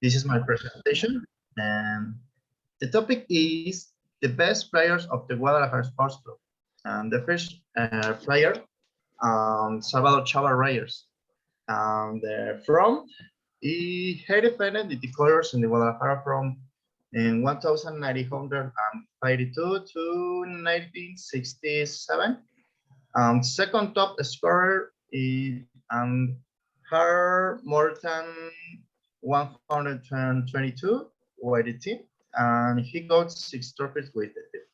This is my presentation, and the topic is the best players of the Guadalajara Sports Club. And the first player, Salvador Chava Reyes. From he defended the colors in the Guadalajara from in 1952 to 1967. Second top scorer her more than 122 with the team, and he got 6 trophies with the team.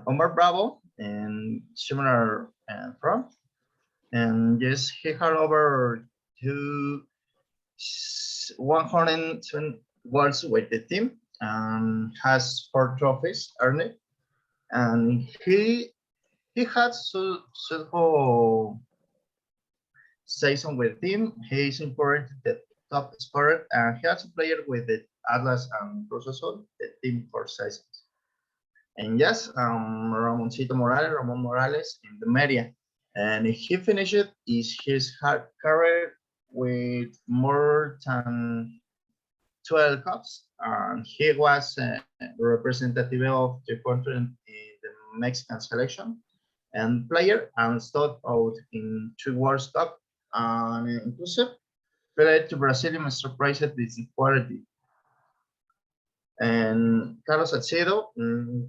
Omar Bravo and similar from, and yes, he had over 120 goals with the team and has 4 trophies earned, and he had so season with team. He is important the top scorer, and he has played with the Atlas and Cruz Azul, the team for seasons. And yes, Ramon Morales in the media, and he finished his career with more than 12 cups. And he was representative of the country in the Mexican selection and player, and stood out in 2 World Cup, and inclusive played to Brazilian surprised this quality. And Carlos Salcedo,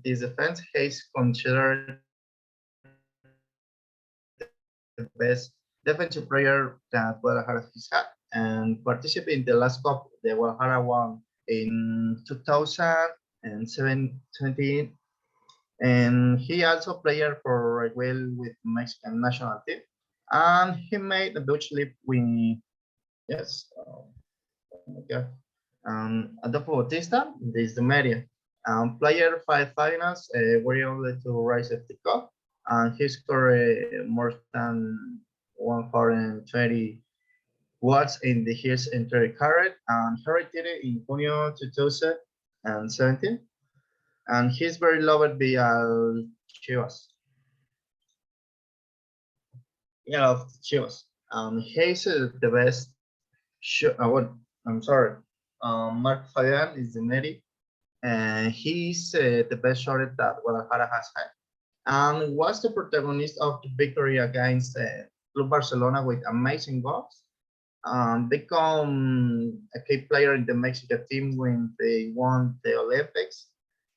his defense, is considered the best defensive player that Guadalajara has had, and participated in the last cup the Guadalajara won in 2017. And he also played for Raguel with Mexican national team, and he made a huge leap with yes, oh my God. Adolfo Bautista, this is the media. Player 5 finals were able to rise at the cup, and he scored more than 120 watts in his entire career, and he retired in Junio 2017. And he's very loved by Chivas. Yeah, of Chivas. He's the best. I'm sorry. Mark Fabian is the medic, and he's the best shorter that Guadalajara has had, and was the protagonist of the victory against Club Barcelona with amazing goals. Become a key player in the Mexican team when they won the Olympics,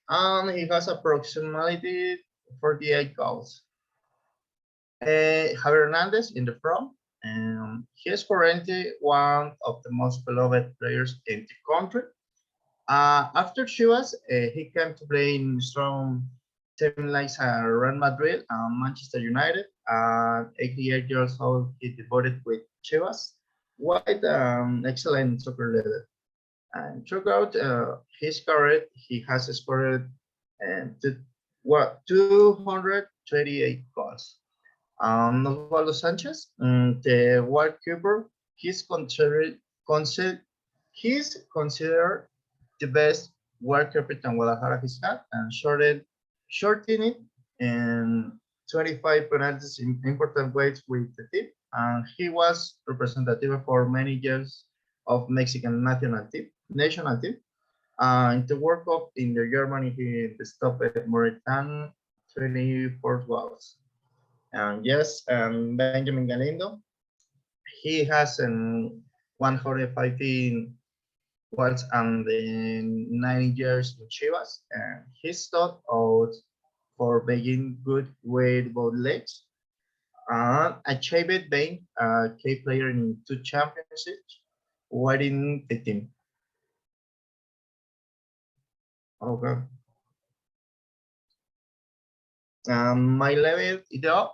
and he has approximately 48 goals. Javier Hernandez in the front. He is currently one of the most beloved players in the country. After Chivas, he came to play in strong teams like Real Madrid and Manchester United. 88 years old, he debuted with Chivas, with excellent soccer level. And throughout his career, he has scored 238 goals. Osvaldo Sanchez, the world keeper, he's considered the best world captain Guadalajara has had, and shortened in 25 penalties in important ways with the team. And he was representative for many years of Mexican national team. In the World Cup in the Germany, he stopped more than 24 goals. And yes, Benjamin Galindo, he has 115 goals and 9 years in Chivas, and he's thought out for being good with both legs, and achieved being a key player in 2 championships within the team. Okay. My level idea,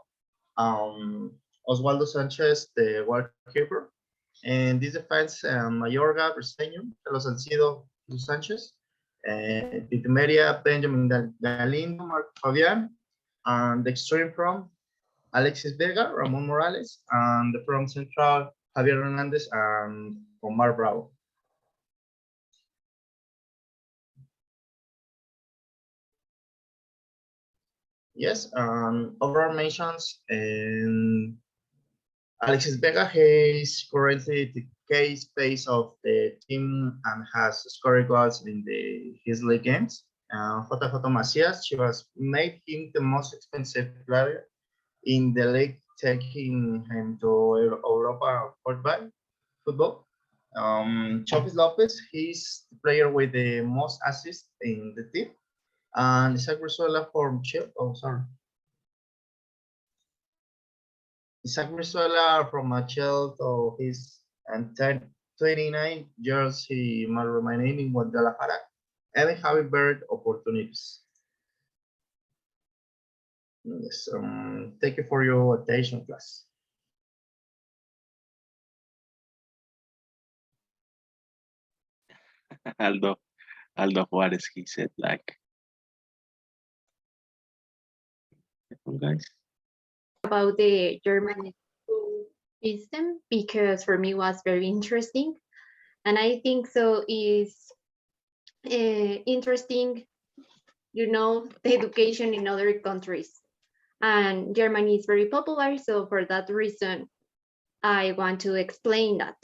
Osvaldo Sanchez, the world keeper. And this defense, Mayorga, Briseño, Carlos Salcido, Sanchez, Media, Benjamin Galindo, Mark Fabian, and the extreme from Alexis Vega, Ramon Morales, and the from central, Javier Hernandez and Omar Bravo. Yes, overall mentions, and Alexis Vega, he is currently the case base of the team and has scored goals in his league games. JJ Macías, she was made him the most expensive player in the league, taking him to Europa football. Chofis Lopez, he's the player with the most assists in the team. And Isaac Brizuela from Chile. Oh, sorry. Isaac Brizuela from Chile, so he's 29 years. He might remain in Guadalajara and having bird opportunities. Yes, thank you for your attention, class. Aldo Juarez, he said, like, guys. About the German school system, because for me was very interesting, and I think so is interesting, you know, the education in other countries, and Germany is very popular, so for that reason I want to explain that.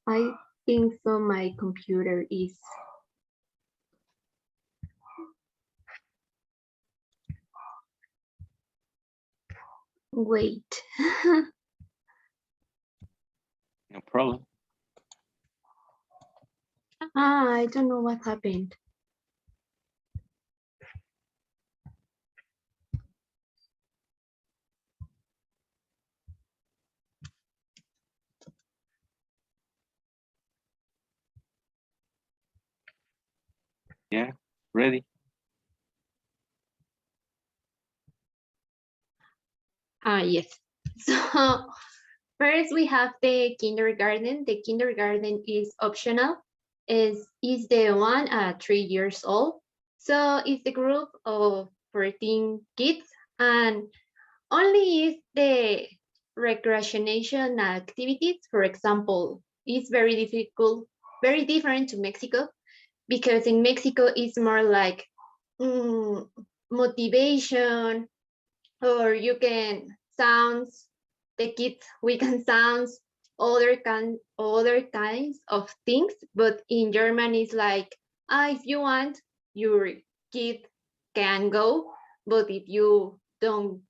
I think so my computer is wait. No problem. I don't know what happened. Yeah, ready. Yes. So first we have the kindergarten. The kindergarten is optional. Is the one at 3 years old. So it's the group of 14 kids, and only is the recreation activities. For example, it's very difficult, very different to Mexico, because in Mexico it's more like motivation, or you can sounds, the kids, we can sounds, other kinds of things. But in German it's like, if you want, your kid can go, but if you don't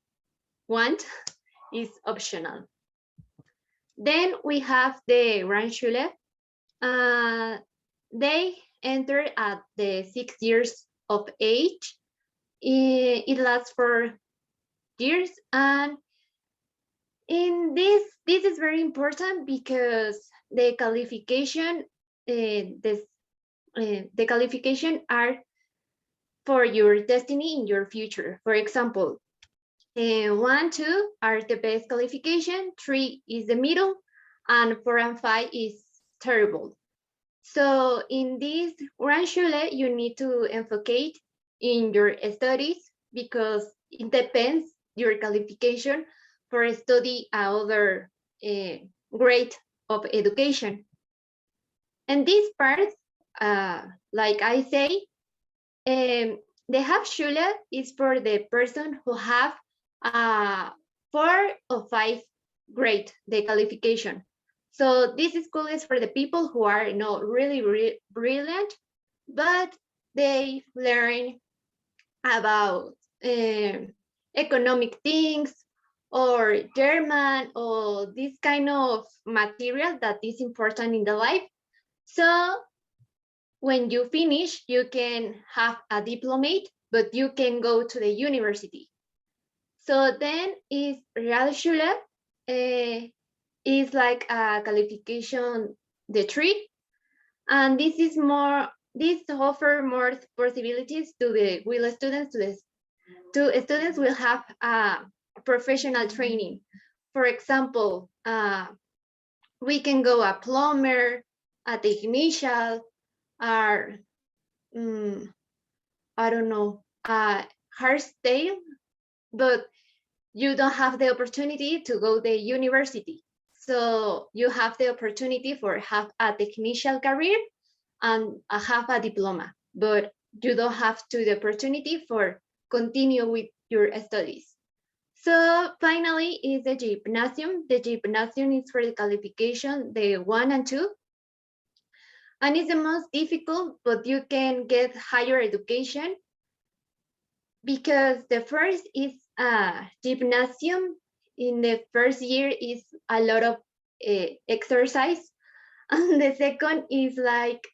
want, it's optional. Then we have the Grundschule. They enter at the 6 years of age. It lasts for years, and in this is very important because the qualification, the qualification are for your destiny in your future. For example, 1, 2 are the best qualification, 3 is the middle, and 4 and 5 is terrible. So in this Grundschule, you need to enfocate in your studies, because it depends your qualification for study other grade of education. And this part, like I say, the Hauptschule is for the person who have 4 or 5 grade, the qualification. So this school is for the people who are not really brilliant, but they learn about economic things or German or this kind of material that is important in the life. So when you finish, you can have a diplomate, but you can go to the university. So then is Realschule, is like a qualification, the 3, and this is more, this offer more possibilities to the students. Students will have professional training. For example, we can go a plumber, a technician, or I don't know, hairstyle, but you don't have the opportunity to go to the university. So you have the opportunity for have a technician career and have a diploma, but you don't have the opportunity for continue with your studies. So finally is the gymnasium. The gymnasium is for the qualification, the 1 and 2. And it's the most difficult, but you can get higher education because the first is gymnasium. In the first year is a lot of exercise. And the second is like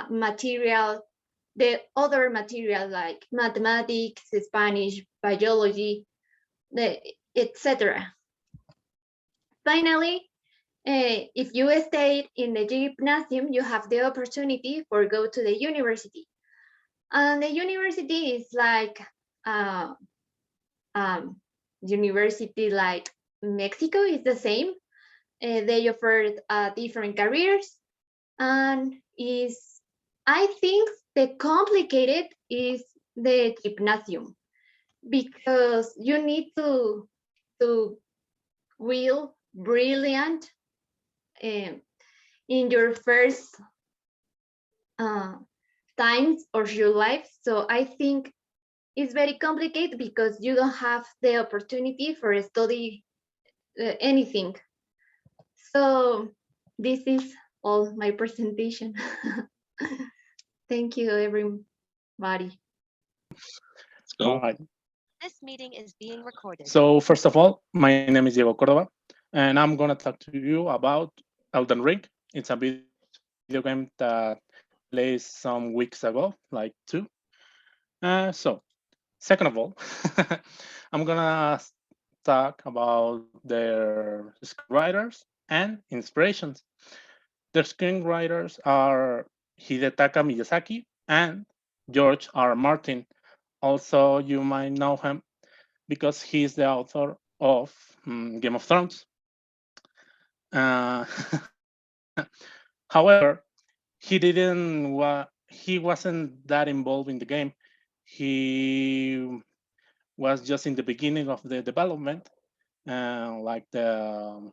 material, the other material like mathematics, Spanish, biology, etc. Finally, if you stay in the gymnasium, you have the opportunity for go to the university. And the university is like university like Mexico is the same. They offer different careers, and I think the complicated is the gymnasium because you need to real brilliant in your first times of your life. So I think it's very complicated because you don't have the opportunity for study anything. So this is all my presentation. Thank you, everybody. Let's go. All right. This meeting is being recorded. So first of all, my name is Diego Cordova, and I'm gonna talk to you about Elden Ring. It's a video game that played some weeks ago, like 2. So second of all, I'm gonna talk about their screenwriters and inspirations. Their screenwriters are Hidetaka Miyazaki and George R. Martin. Also, you might know him because he's the author of Game of Thrones. However, he wasn't that involved in the game. He was just in the beginning of the development, like the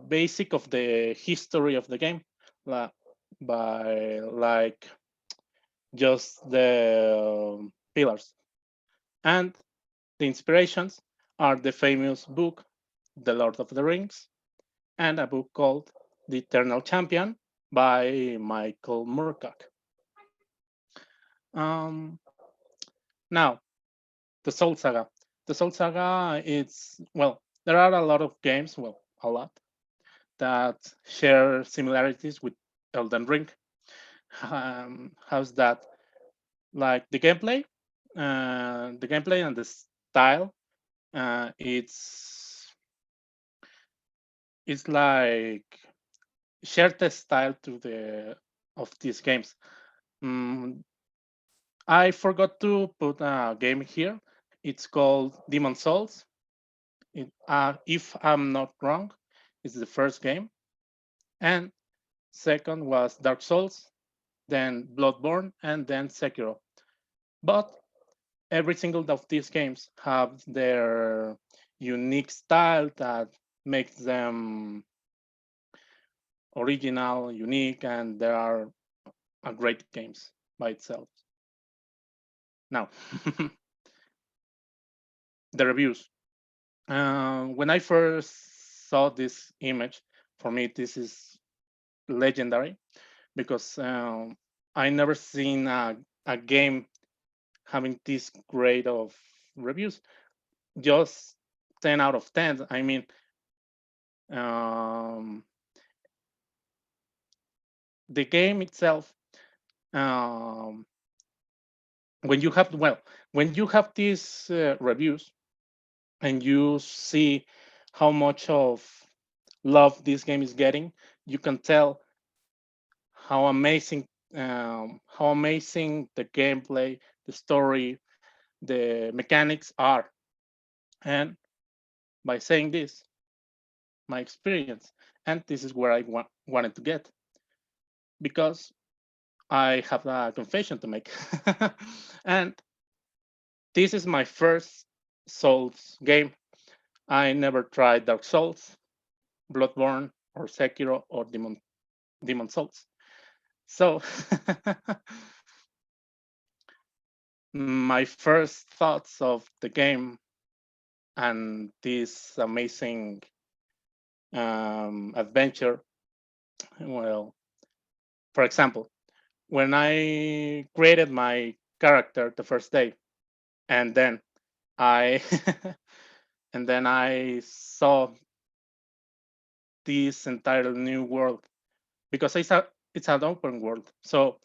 basic of the history of the game, by like just the pillars. And the inspirations are the famous book, The Lord of the Rings, and a book called The Eternal Champion by Michael Moorcock. Now, the Soul Saga. The Soul Saga, there are a lot of games, a lot, that share similarities with Elden Ring. How's that? Like the gameplay and the style, it's like shared the style of these games. I forgot to put a game here. It's called Demon Souls. If I'm not wrong, it's the first game, and second was Dark Souls, then Bloodborne, and then Sekiro. But every single of these games have their unique style that makes them original, unique, and they are great games by itself. Now, the reviews. When I first saw this image, for me, this is legendary because I never seen a game having this grade of reviews. Just 10 out of 10. I mean, the game itself, when you have these reviews and you see how much of love this game is getting, you can tell how amazing the gameplay, the story, the mechanics are. And by saying this, my experience, and this is where I wanted to get, because I have a confession to make. And this is my first Souls game. I never tried Dark Souls, Bloodborne, or Sekiro, or Demon Souls. So my first thoughts of the game and this amazing adventure, well, for example, when I created my character the first day, and then I and then I saw this entire new world, because it's an open world. So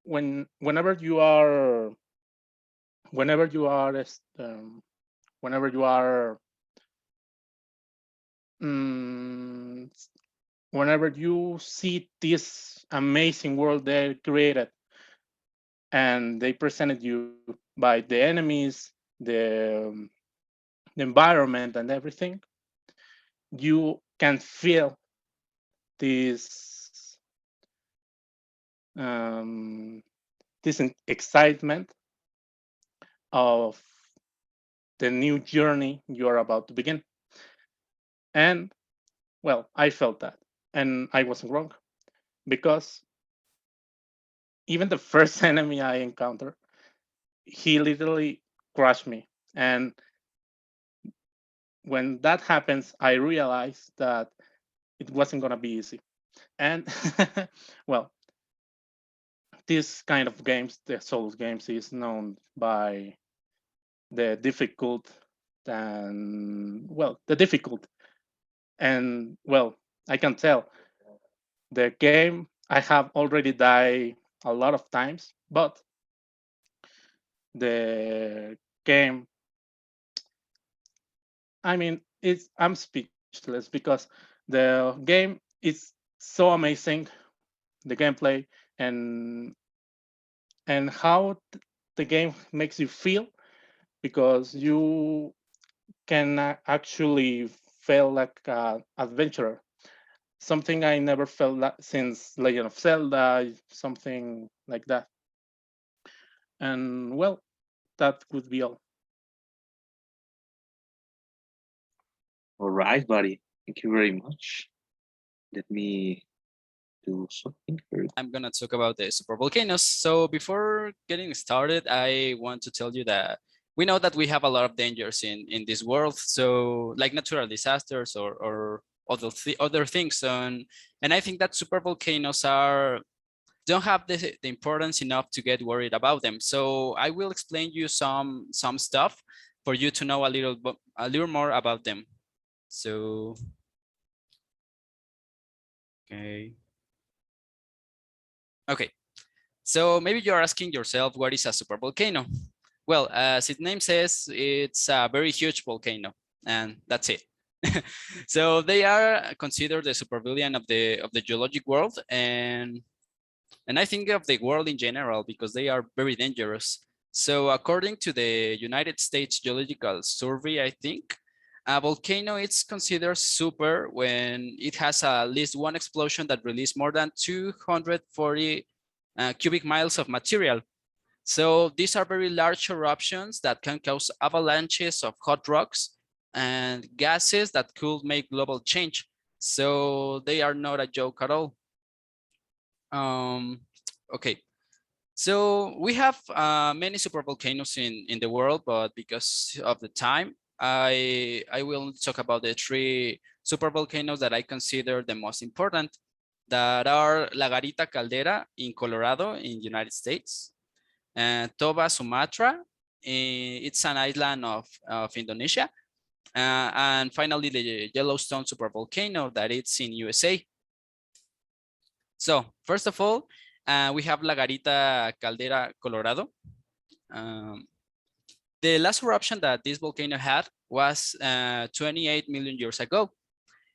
whenever you are whenever you are whenever you are mm, whenever you see this amazing world they created and they presented you by the enemies, the environment and everything, you can feel this this excitement of the new journey you are about to begin. And well, I felt that, and I wasn't wrong, because even the first enemy I encountered, he literally crushed me. And when that happens, I realized that it wasn't going to be easy. And well, this kind of games, the Souls games, is known by the difficult and well, the difficult. And well, I can tell the game I have already died a lot of times, but the game, I mean, I'm speechless because the game is so amazing, the gameplay and how the game makes you feel, because you can actually feel like an adventurer, something I never felt since Legend of Zelda, something like that. And well, that would be all. All right, buddy. Thank you very much. Let me do something here. I'm gonna talk about the super volcanoes. So before getting started, I want to tell you that we know that we have a lot of dangers in this world. So like natural disasters or other things. And I think that super volcanoes don't have the importance enough to get worried about them. So I will explain you some stuff for you to know a little more about them. So okay. So maybe you're asking yourself, what is a supervolcano? Well, as its name says, it's a very huge volcano, and that's it. So they are considered the supervillain of the geologic world, and I think of the world in general because they are very dangerous. So according to the United States Geological Survey, I think a volcano is considered super when it has at least one explosion that released more than 240 cubic miles of material. So these are very large eruptions that can cause avalanches of hot rocks and gases that could make global change. So they are not a joke at all. Okay, so we have many supervolcanoes in the world, but because of the time, I will talk about the 3 supervolcanoes that I consider the most important, that are La Garita Caldera in Colorado in the United States, and Toba, Sumatra, it's an island of Indonesia, and finally the Yellowstone supervolcano that it's in USA. So first of all, we have La Garita Caldera, Colorado. The last eruption that this volcano had was 28 million years ago.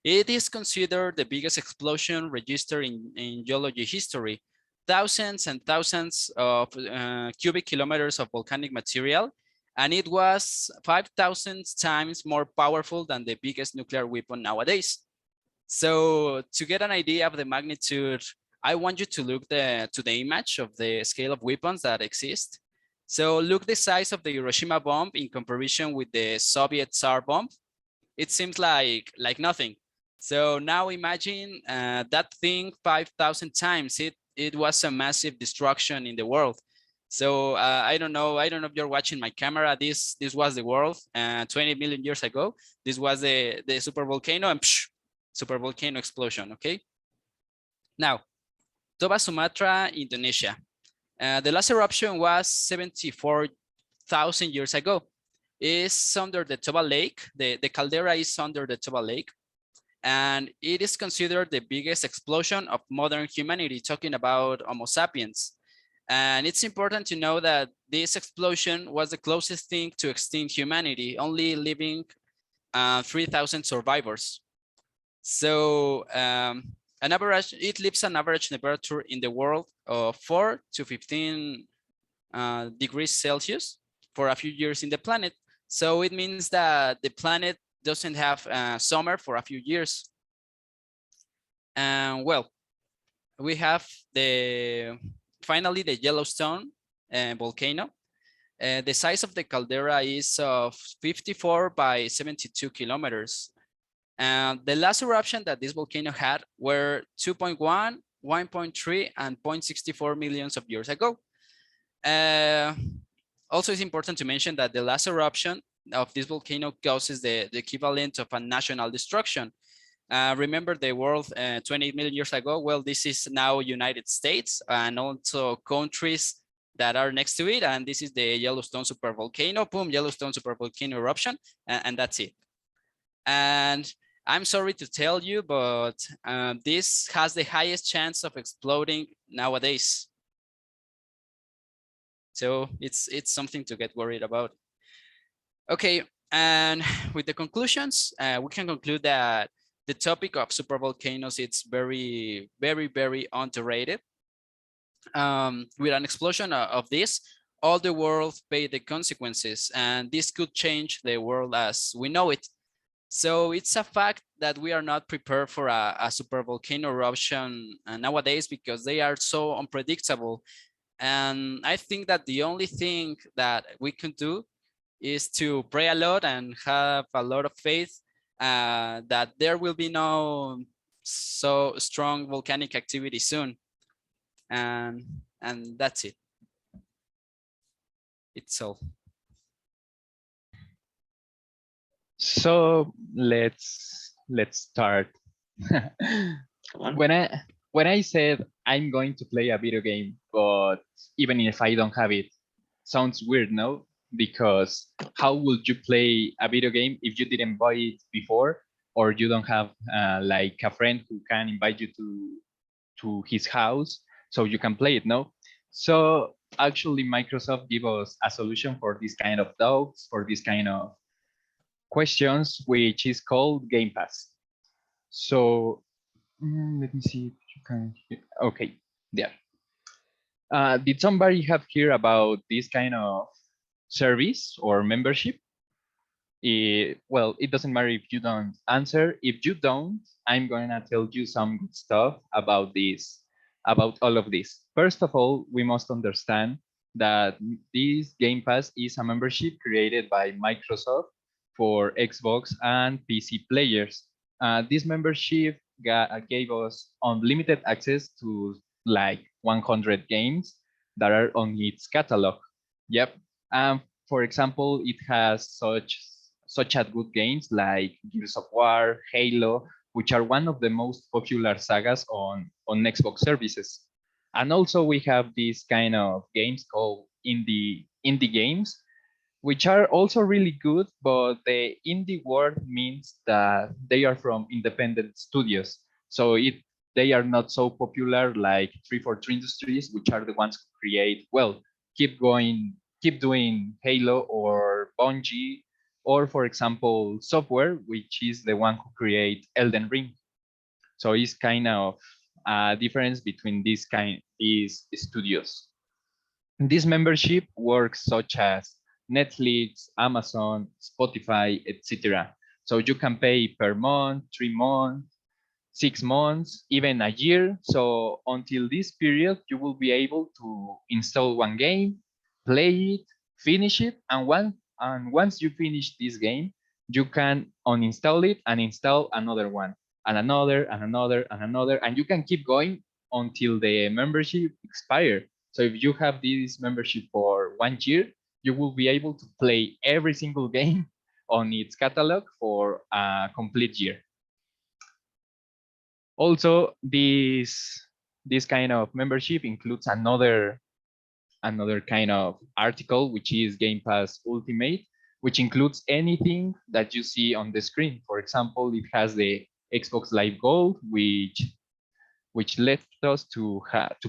It is considered the biggest explosion registered in geology history. Thousands and thousands of cubic kilometers of volcanic material, and it was 5,000 times more powerful than the biggest nuclear weapon nowadays. So to get an idea of the magnitude, I want you to look to the image of the scale of weapons that exist. So look the size of the Hiroshima bomb in comparison with the Soviet Tsar bomb. It seems like nothing. So now imagine that thing 5,000 times. It was a massive destruction in the world. So I don't know if you're watching my camera. This was the world 20 million years ago. This was the super volcano, and super volcano explosion. Okay. Now, Toba, Sumatra, Indonesia. The last eruption was 74,000 years ago. It's under the Toba Lake. The caldera is under the Toba Lake. And it is considered the biggest explosion of modern humanity, talking about Homo sapiens. And it's important to know that this explosion was the closest thing to extinct humanity, only leaving 3,000 survivors. So it leaves an average temperature in the world of 4 to 15 degrees Celsius for a few years in the planet. So it means that the planet doesn't have summer for a few years. And well, we have finally the Yellowstone volcano. The size of the caldera is of 54 by 72 kilometers. And the last eruption that this volcano had were 2.1, 1.3, and 0.64 millions of years ago. Also, it's important to mention that the last eruption of this volcano causes the equivalent of a national destruction. Remember the world 28 million years ago? Well, this is now United States and also countries that are next to it. And this is the Yellowstone supervolcano, boom, Yellowstone supervolcano eruption, and that's it. And I'm sorry to tell you, but this has the highest chance of exploding nowadays. So it's something to get worried about. Okay, and with the conclusions, we can conclude that the topic of supervolcanoes, it's very, very, very underrated. With an explosion of this, all the world paid the consequences, and this could change the world as we know it. So it's a fact that we are not prepared for a supervolcano eruption nowadays because they are so unpredictable. And I think that the only thing that we can do is to pray a lot and have a lot of faith that there will be no so strong volcanic activity soon. And that's it. It's all. So let's start. Come on. When I said I'm going to play a video game, but even if I don't have it, sounds weird, no? Because how would you play a video game if you didn't buy it before, or you don't have like a friend who can invite you to his house so you can play it, no? So actually Microsoft gave us a solution for this kind of doubts, for this kind of questions, which is called Game Pass. So let me see if you can. Okay, there. Did somebody have heard about this kind of service or membership? Well, it doesn't matter if you don't answer. If you don't, I'm gonna tell you some good stuff about this, about all of this. First of all, we must understand that this Game Pass is a membership created by Microsoft for Xbox and PC players. This membership gave us unlimited access to like 100 games that are on its catalog. Yep. For example, it has such as good games like Gears of War, Halo, which are one of the most popular sagas on Xbox services. And also we have these kind of games called indie games, which are also really good, but the indie word means that they are from independent studios. So they are not so popular like 343 Industries, which are the ones who create, well, keep doing Halo or Bungie, or for example, Software, which is the one who create Elden Ring. So it's kind of a difference between these studios. This membership works such as Netflix, Amazon, Spotify, etc. So you can pay per month, 3 months, 6 months, even a year. So until this period, you will be able to install one game, play it, finish it, and once you finish this game, you can uninstall it and install another one, and another, and another, and another, and you can keep going until the membership expires. So if you have this membership for 1 year, you will be able to play every single game on its catalog for a complete year. Also, this kind of membership includes another kind of article, which is Game Pass Ultimate, which includes anything that you see on the screen. For example, it has the Xbox Live Gold, which lets us to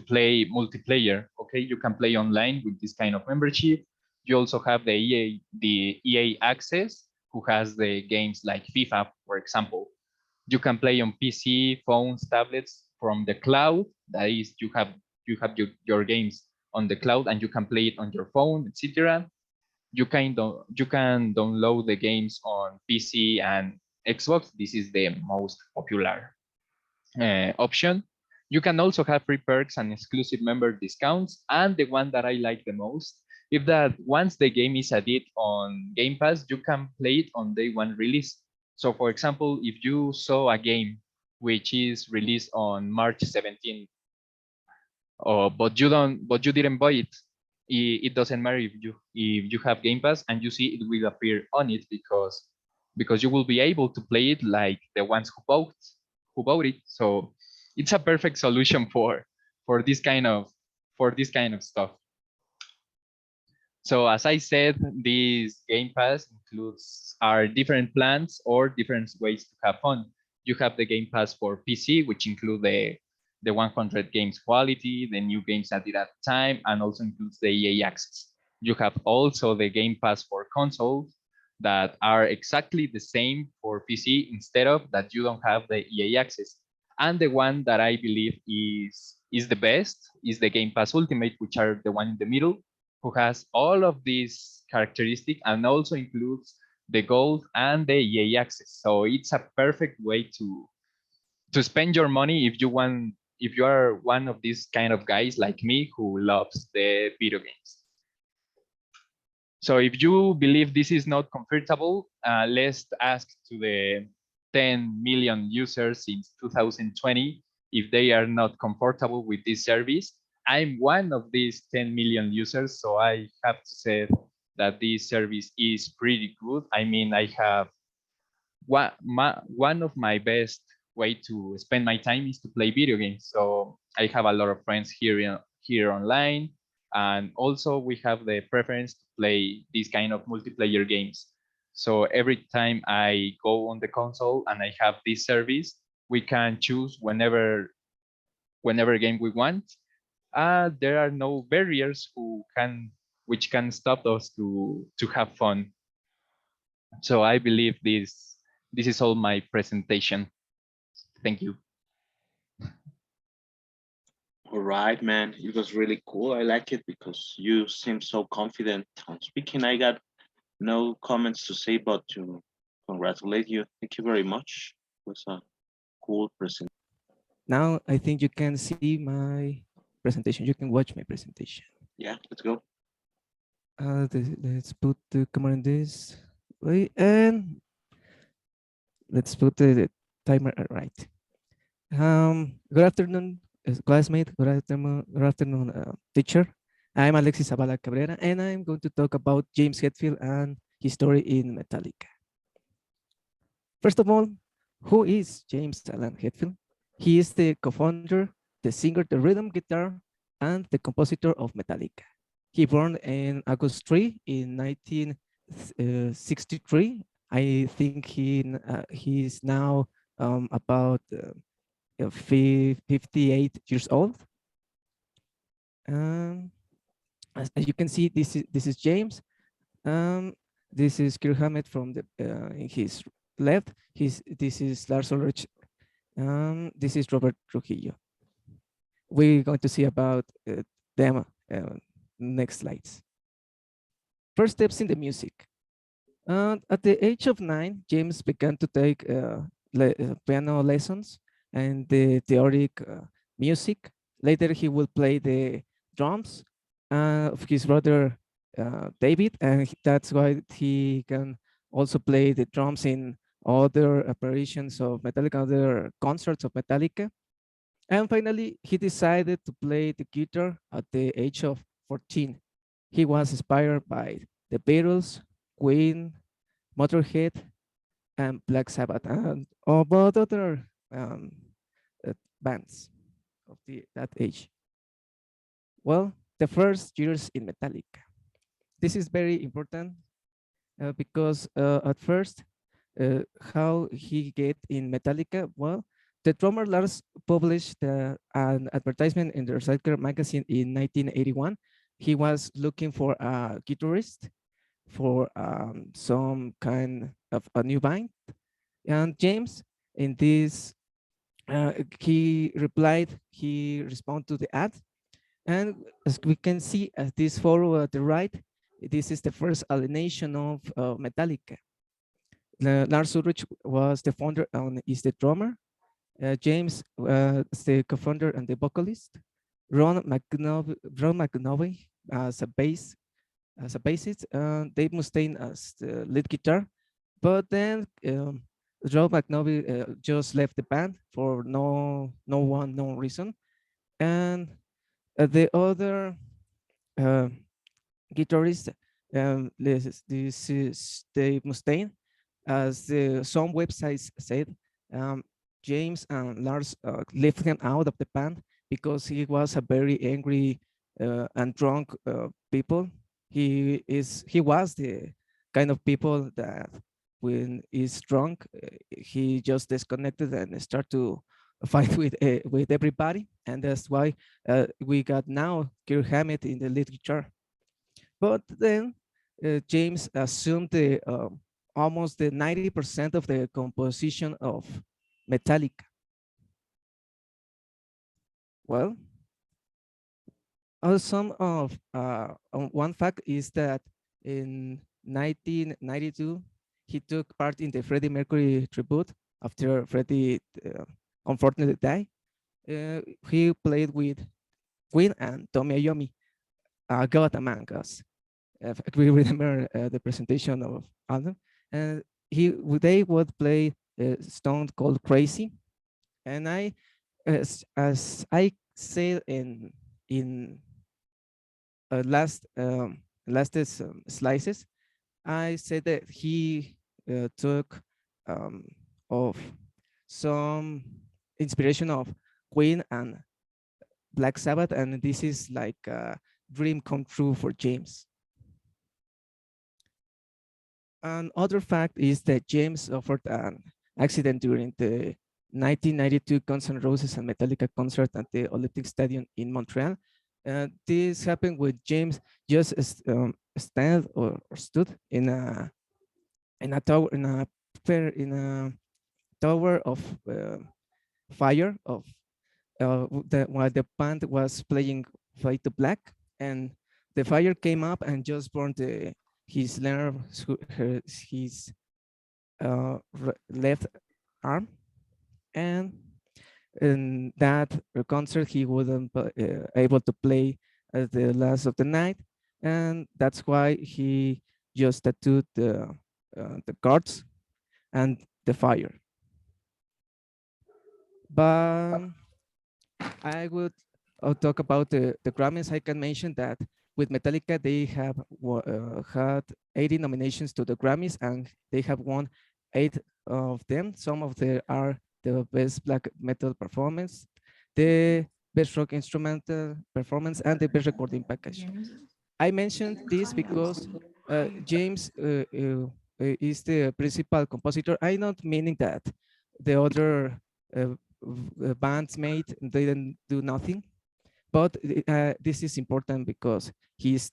play multiplayer. Okay, you can play online with this kind of membership. You also have the EA Access, who has the games like FIFA, for example. You can play on PC, phones, tablets from the cloud. That is, you have your games on the cloud, and you can play it on your phone, etc. You can download the games on PC and Xbox. This is the most popular option. You can also have free perks and exclusive member discounts. And the one that I like the most is that once the game is added on Game Pass, you can play it on day one release. So for example, if you saw a game which is released on March 17th, but you didn't buy it, it doesn't matter if you have Game Pass, and you see it will appear on it because you will be able to play it like the ones who bought it. So it's a perfect solution for this kind of stuff. So as I said, this Game Pass includes our different plans or different ways to have fun. You have the Game Pass for PC, which include the 100 games quality, the new games added at the time, and also includes the EA Access. You have also the Game Pass for consoles that are exactly the same for PC, instead of that you don't have the EA Access. And the one that I believe is the best is the Game Pass Ultimate, which are the one in the middle, who has all of these characteristics and also includes the gold and the EA Access. So it's a perfect way to spend your money if you are one of these kind of guys like me who loves the video games. So if you believe this is not comfortable, let's ask to the 10 million users since 2020 if they are not comfortable with this service. I'm one of these 10 million users, so I have to say that this service is pretty good. I mean, I have one of my best way to spend my time is to play video games. So I have a lot of friends here online, and also we have the preference to play these kind of multiplayer games. So every time I go on the console and I have this service, we can choose whenever game we want. There are no barriers which can stop us to have fun. So I believe this is all my presentation. Thank you. All right, man. It was really cool. I like it because you seem so confident on speaking. I got no comments to say, but to congratulate you. Thank you very much. It was a cool presentation. Now I think you can see my presentation. You can watch my presentation. Yeah, let's go. Let's put the camera in this way, and let's put the timer right. Good afternoon, classmate. Good afternoon, teacher. I'm Alexis Zavala Cabrera, and I'm going to talk about James Hetfield and his story in Metallica. First of all, who is James Alan Hetfield? He is the co-founder, the singer, the rhythm guitar, and the compositor of Metallica. He born in August 3 in 1963. I think he is now about 58 years old. As you can see, this is James. This is Kirk Hammett from in his left. This is Lars Ulrich. This is Robert Trujillo. We're going to see about them next slides. First steps in the music. At the age of 9, James began to take piano lessons and the theoretic music. Later, he will play the drums of his brother David, and that's why he can also play the drums in other apparitions of Metallica, other concerts of Metallica. And finally, he decided to play the guitar at the age of 14. He was inspired by the Beatles, Queen, Motorhead, and Black Sabbath, and about other uh, bands of that age. Well, the first years in Metallica. This is very important because at first, how he get in Metallica? Well, the drummer Lars published an advertisement in the Recycler magazine in 1981. He was looking for a guitarist for some kind of a new band. And James, in this, he replied, he responded to the ad. And as we can see, as this photo at the right, this is the first alienation of Metallica. Lars Ulrich was the founder and is the drummer. James is the co-founder and the vocalist. Ron McNovey as a bassist, Dave Mustaine as the lead guitar. But then Ron McNovey just left the band for no reason. And the other guitarist, this is Dave Mustaine. As some websites said, James and Lars left him out of the band because he was a very angry and drunk people. He was the kind of people that when he's drunk, he just disconnected and start to fight with everybody, and that's why we got now Kirk Hammett in the lead guitar. But then James assumed the almost the 90% of the composition of Metallica. Well, some of one fact is that in 1992 he took part in the Freddie Mercury tribute after Freddie unfortunately died. He played with Queen and Tommy Iommi, God Among Us. We remember the presentation of Adam, and they would play a song called Crazy. And I, as I said in last slices, I said that he took of some inspiration of Queen and Black Sabbath, and this is like a dream come true for James. Another fact is that James suffered an accident during the 1992 Guns N' Roses and Metallica concert at the Olympic Stadium in Montreal. This happened with James just stood in a tower of fire of while the band was playing Fade to Black, and the fire came up and just burned his left arm, and in that concert he wasn't able to play at the last of the night, and that's why he just tattooed the cards and the fire. But I would talk about the Grammys. I can mention that with Metallica, they have had 80 nominations to the Grammys, and they have won 8 of them. Some of them are the best black metal performance, the best rock instrumental performance, and the best recording package. I mentioned this because James is the principal compositor. I'm not meaning that the other bandmates didn't do nothing, but this is important because he's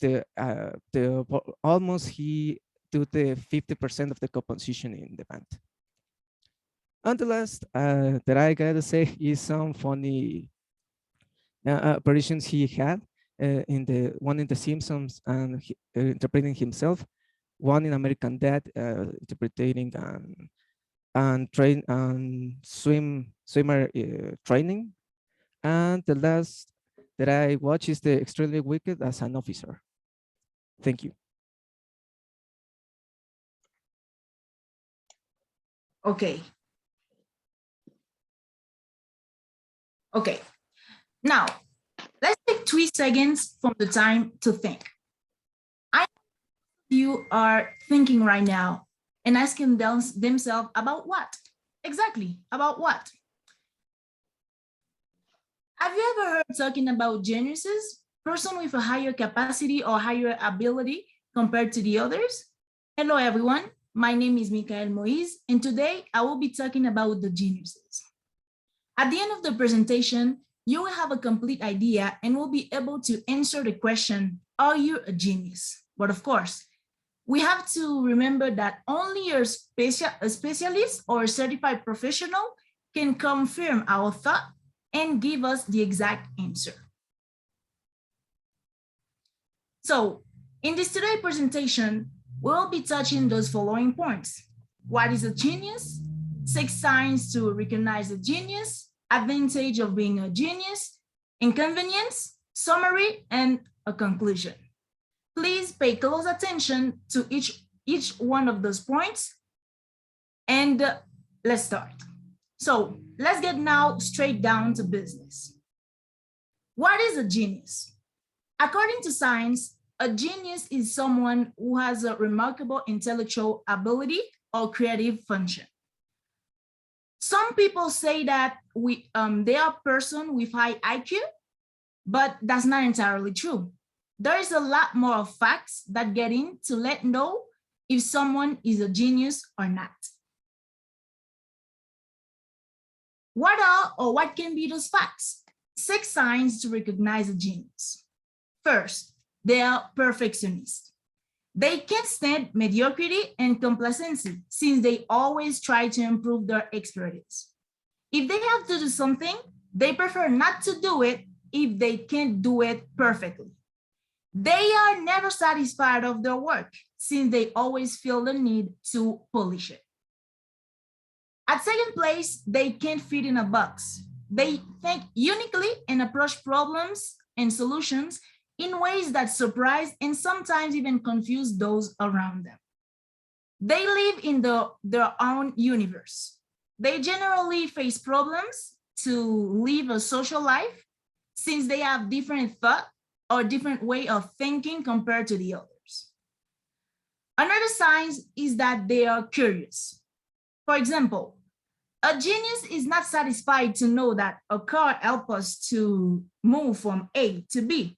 almost he do the 50% of the composition in the band. And the last that I gotta say is some funny apparitions he had in the one in The Simpsons and interpreting himself, one in American Dad interpreting and train and swimmer training, and the last that I watch is the Extremely Wicked as an officer. Thank you. Okay. Okay, now let's take 3 seconds from the time to think. You are thinking right now and asking themselves about what? Exactly, about what? Have you ever heard talking about geniuses, person with a higher capacity or higher ability compared to the others? Hello, everyone. My name is Michael Moise, and today I will be talking about the geniuses. At the end of the presentation, you will have a complete idea and will be able to answer the question, are you a genius? But of course, we have to remember that only a specialist or a certified professional can confirm our thought and give us the exact answer. So in this today's presentation, we'll be touching those following points. What is a genius? 6 signs to recognize a genius, advantage of being a genius, inconvenience, summary, and a conclusion. Please pay close attention to each one of those points, and let's start. So let's get now straight down to business. What is a genius? According to science, a genius is someone who has a remarkable intellectual ability or creative function. Some people say that they are a person with high IQ, but that's not entirely true. There is a lot more facts that get in to let know if someone is a genius or not. What are or what can be those facts? 6 signs to recognize a genius. First, they are perfectionists. They can't stand mediocrity and complacency since they always try to improve their expertise. If they have to do something, they prefer not to do it if they can't do it perfectly. They are never satisfied of their work since they always feel the need to polish it. At second place, they can't fit in a box. They think uniquely and approach problems and solutions in ways that surprise and sometimes even confuse those around them. They live in their own universe. They generally face problems to live a social life since they have different thoughts or different way of thinking compared to the others. Another sign is that they are curious. For example, a genius is not satisfied to know that a car helps us to move from A to B,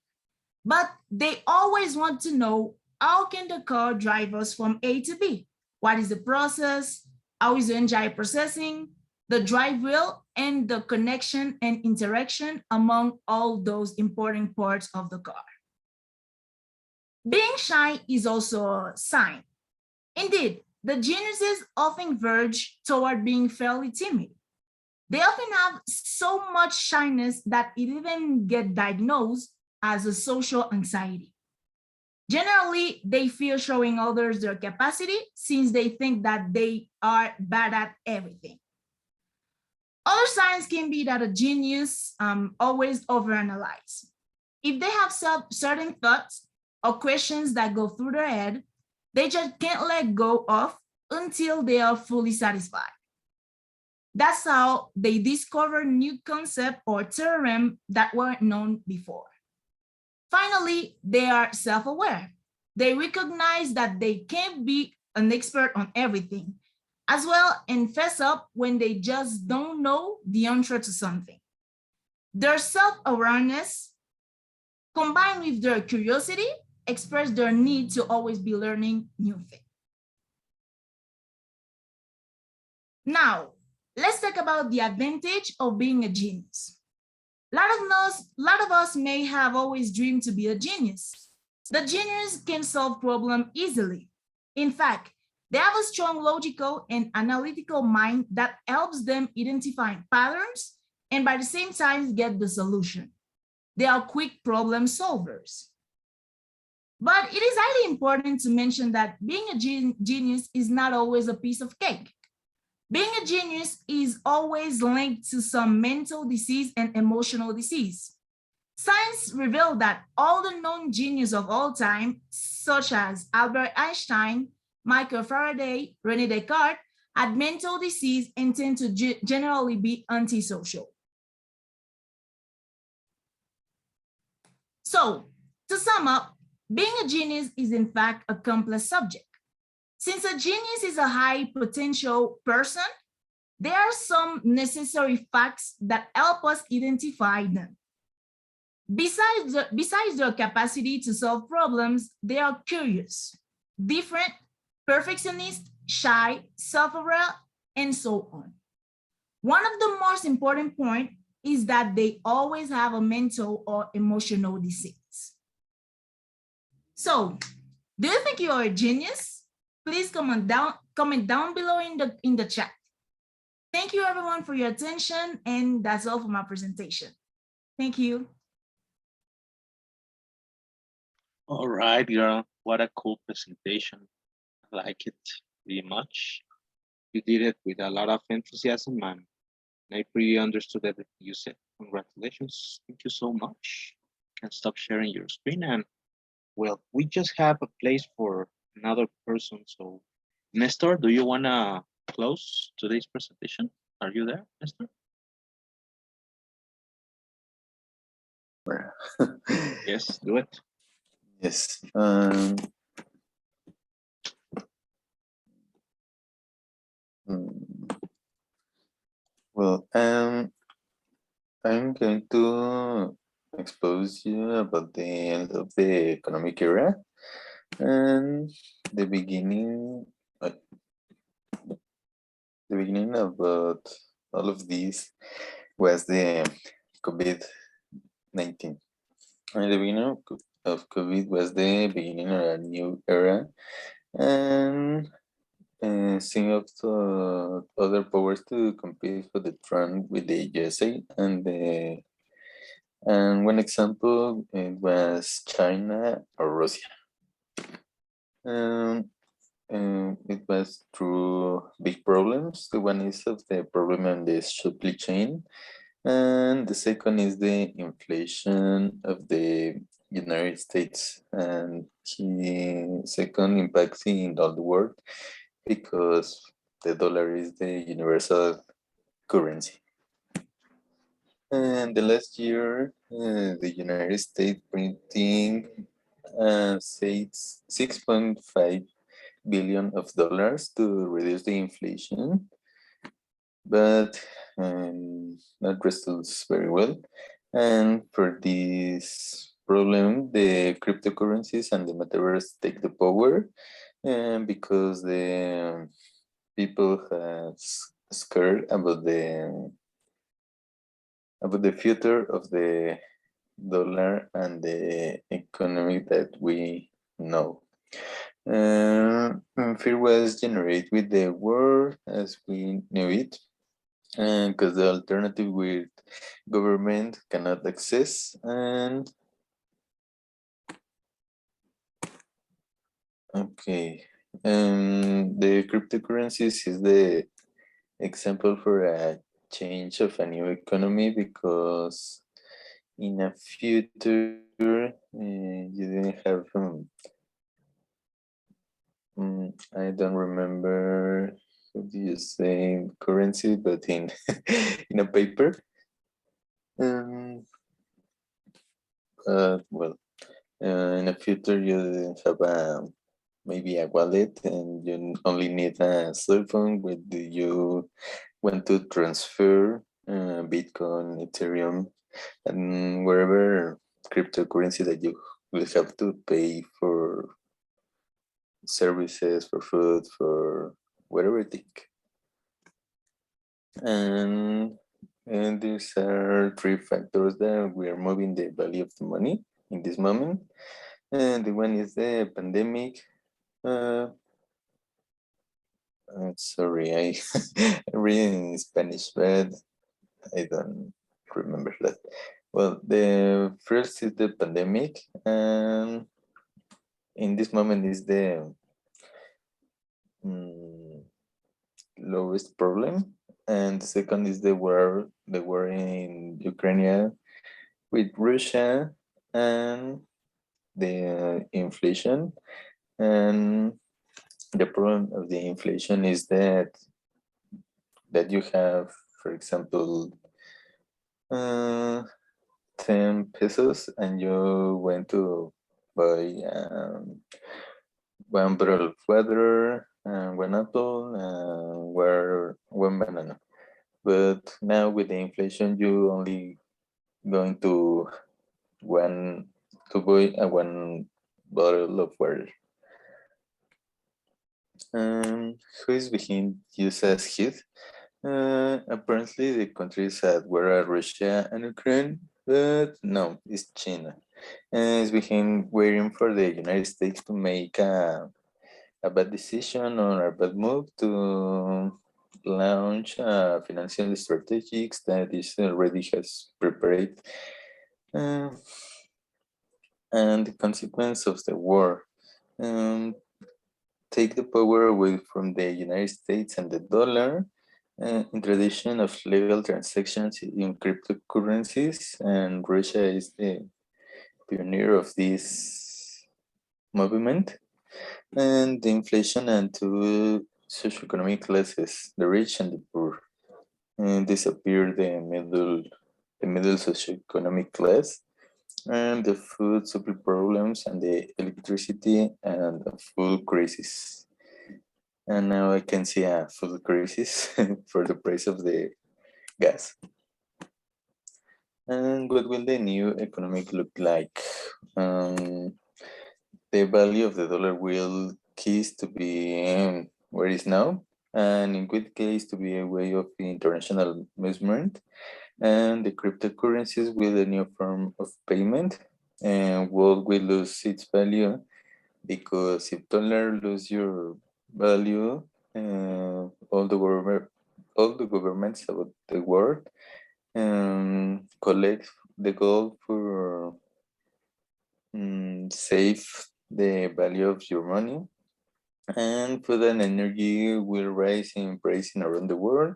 but they always want to know how can the car drive us from A to B? What is the process? How is the engine processing? The drive wheel and the connection and interaction among all those important parts of the car. Being shy is also a sign. Indeed, the geniuses often verge toward being fairly timid. They often have so much shyness that it even gets diagnosed as a social anxiety. Generally, they fear showing others their capacity since they think that they are bad at everything. Other signs can be that a genius always overanalyze. If they have certain thoughts or questions that go through their head, they just can't let go of until they are fully satisfied. That's how they discover new concepts or theorems that weren't known before. Finally, they are self-aware. They recognize that they can't be an expert on everything, as well and fess up when they just don't know the answer to something. Their self-awareness combined with their curiosity express their need to always be learning new things. Now, let's talk about the advantage of being a genius. A lot of us may have always dreamed to be a genius. The genius can solve problems easily. In fact, they have a strong logical and analytical mind that helps them identify patterns and by the same time get the solution. They are quick problem solvers. But it is highly important to mention that being a genius is not always a piece of cake. Being a genius is always linked to some mental disease and emotional disease. Science revealed that all the known geniuses of all time, such as Albert Einstein, Michael Faraday, René Descartes, had mental disease and tend to generally be antisocial. So to sum up, being a genius is in fact a complex subject. Since a genius is a high potential person, there are some necessary facts that help us identify them. Besides their capacity to solve problems, they are curious, different, perfectionist, shy, self-aware, and so on. One of the most important points is that they always have a mental or emotional disease. So, do you think you are a genius? Please comment down below in the chat. Thank you everyone for your attention, and that's all for my presentation. Thank you. All right, girl. What a cool presentation. I like it very much. You did it with a lot of enthusiasm, and I pretty understood everything you said. Congratulations. Thank you so much. You can stop sharing your screen, and well, we just have a place for another person. So, Nestor, do you want to close today's presentation? Are you there, Nestor? Yes, do it. Yes. Well, I'm going to expose you about the end of the economic era and the beginning about all of this was the COVID-19. And the beginning of COVID was the beginning of a new era, and seeing of the other powers to compete for the throne with the USA, and one example it was China or Russia. It was through big problems. The one is of the problem on the supply chain, and the second is the inflation of the United States, and the second impacts in all the world because the dollar is the universal currency. And the last year, the United States printing 6.5 billion of dollars to reduce the inflation, but not results very well. And for this problem, the cryptocurrencies and the metaverse take the power, because the people have scared about the future of the dollar and the economy that we know. Fear was generated with the war as we knew it, because the alternative with government cannot access. And okay, the cryptocurrencies is the example for a change of a new economy, because in a future you didn't have I don't remember how do you say currency, but in in a paper. Well, in the future you have maybe a wallet, and you only need a cell phone with you want to transfer Bitcoin, Ethereum, and wherever cryptocurrency that you will have to pay for services, for food, for whatever you think. And these are three factors that we are moving the value of the money in this moment. And the one is the pandemic. Sorry, I read in Spanish, but I don't remember that. Well, the first is the pandemic, and in this moment is the lowest problem. And the second is the war in Ukraine with Russia, and the inflation. And the problem of the inflation is that you have, for example, 10 pesos and you went to buy one bottle of water, one apple, and one banana. But now with the inflation, you only going to buy one bottle of water. Who is behind use as hit? Apparently the countries that were Russia and Ukraine, but no, it's China. And it's behind waiting for the United States to make a bad decision or a bad move to launch financial strategies that is already has prepared. And the consequence of the war. Take the power away from the United States and the dollar, introduction of legal transactions in cryptocurrencies, and Russia is the pioneer of this movement, and the inflation and two socioeconomic classes, the rich and the poor, and disappear the middle socioeconomic class, and the food supply problems and the electricity and the food crisis. And now I can see a food crisis for the price of the gas. And what will the new economic look like? The value of the dollar will cease to be where it is now, and in good case to be a way of international movement, and the cryptocurrencies will a new form of payment, and world will lose its value, because if dollar lose your value, all the governments about the world collect the gold for save the value of your money, and food and energy will rise in pricing around the world,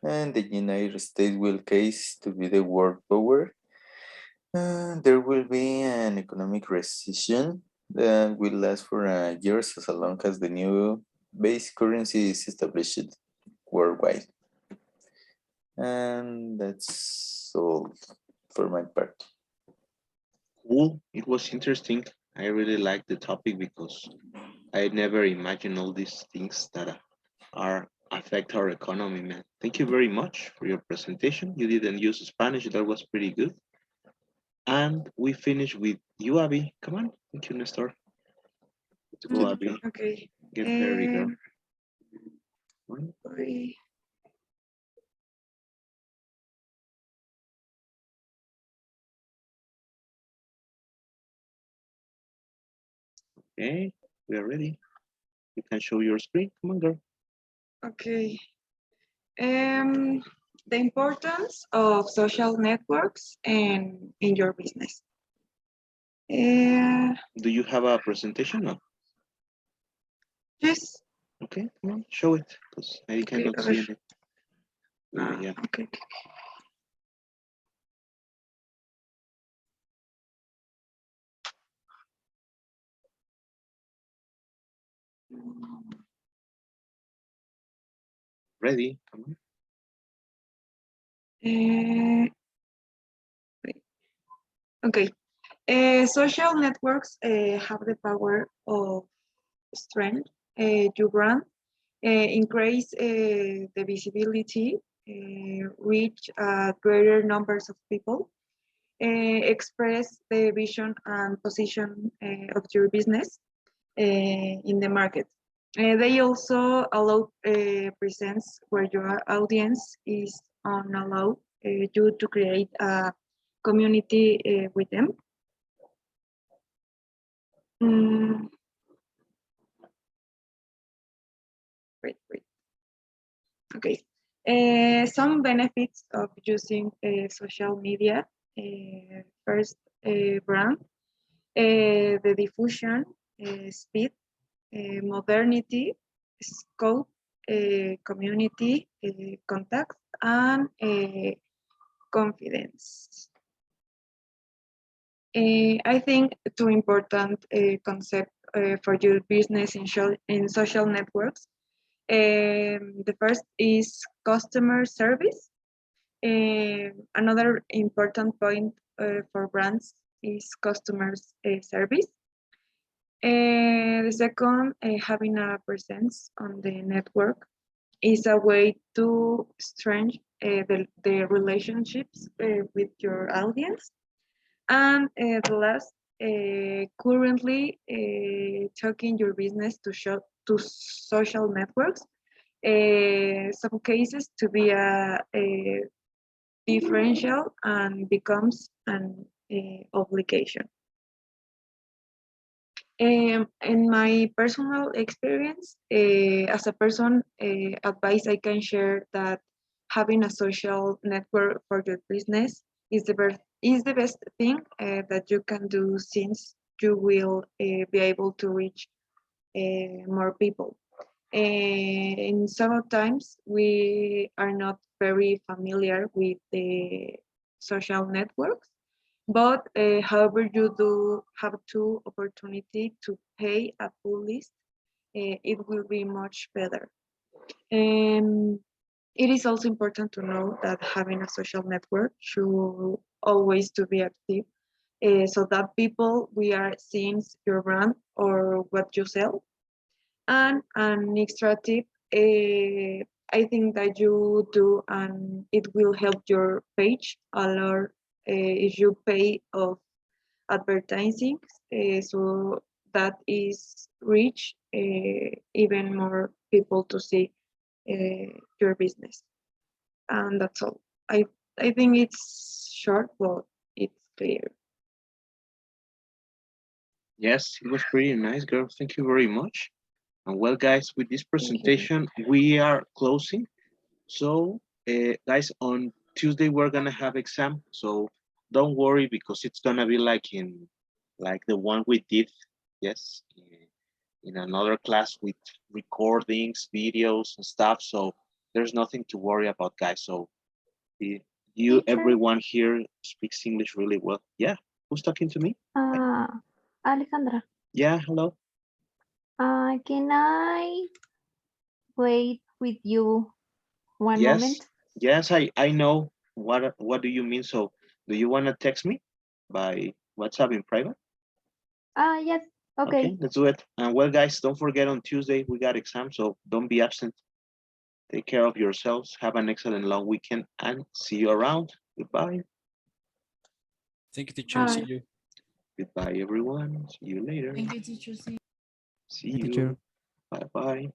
and the United States will case to be the world power. There will be an economic recession that will last for years, as long as the new base currency is established worldwide. And that's all for my part. Cool. It was interesting. I really like the topic because I never imagined all these things that are affect our economy, man. Thank you very much for your presentation. You didn't use Spanish. That was pretty good. And we finish with you, Abby. Come on. Thank you, Nestor. Let's go, Abby. Okay. Get ready, girl. Okay. Okay, we are ready. You can show your screen. Come on, girl. Okay. The importance of social networks and in your business. Do you have a presentation? No. Yes. Okay, come on, show it, because I cannot see it. Yeah. Okay. Ready? Come on. Okay. Social networks have the power of strength your brand, increase the visibility, reach greater numbers of people, express the vision and position of your business in the market. They also allow presence where your audience is unallowed you to create a community with them. Wait. Okay. Some benefits of using social media. First, brand, the diffusion, speed, modernity, scope, community, contact, and confidence. I think two important concepts for your business in social networks. The first is customer service. Another important point for brands is customers service. The second, having a presence on the network is a way to strengthen the relationships with your audience. And the last, currently taking your business to social networks, some cases to be a differential and becomes an obligation. In my personal experience, as a person, advice I can share that having a social network for your business is the best thing that you can do, since you will be able to reach more people. And sometimes we are not very familiar with the social networks, but however you do have two opportunity to pay a full list, it will be much better. It is also important to know that having a social network should always to be active, so that people we are seeing your brand or what you sell. And an extra tip, I think that you do, and it will help your page a lot if you pay of advertising, so that is reach even more people to see your business. And that's all. I think it's short, but it's clear. Yes, it was pretty nice, girl. Thank you very much. And well, guys, with this presentation, we are closing. So, guys, on Tuesday, we're gonna have exam. So don't worry, because it's gonna be like the one we did, yes, in another class with recordings, videos and stuff. So there's nothing to worry about, guys. So you, everyone here speaks English really well. Yeah, who's talking to me? Alejandra, Yeah, hello. can I wait with you one Yes, moment? yes, I know. What do you mean? So do you want to text me by WhatsApp in private? Yes, okay. Okay, let's do it. And well, guys, don't forget on Tuesday we got exam, so don't be absent. Take care of yourselves. Have an excellent long weekend and see you around. Goodbye. Thank you, teacher. See Bye. you. Goodbye, everyone. See you later. Thank you, teacher. See Hi, you. teacher. Bye bye.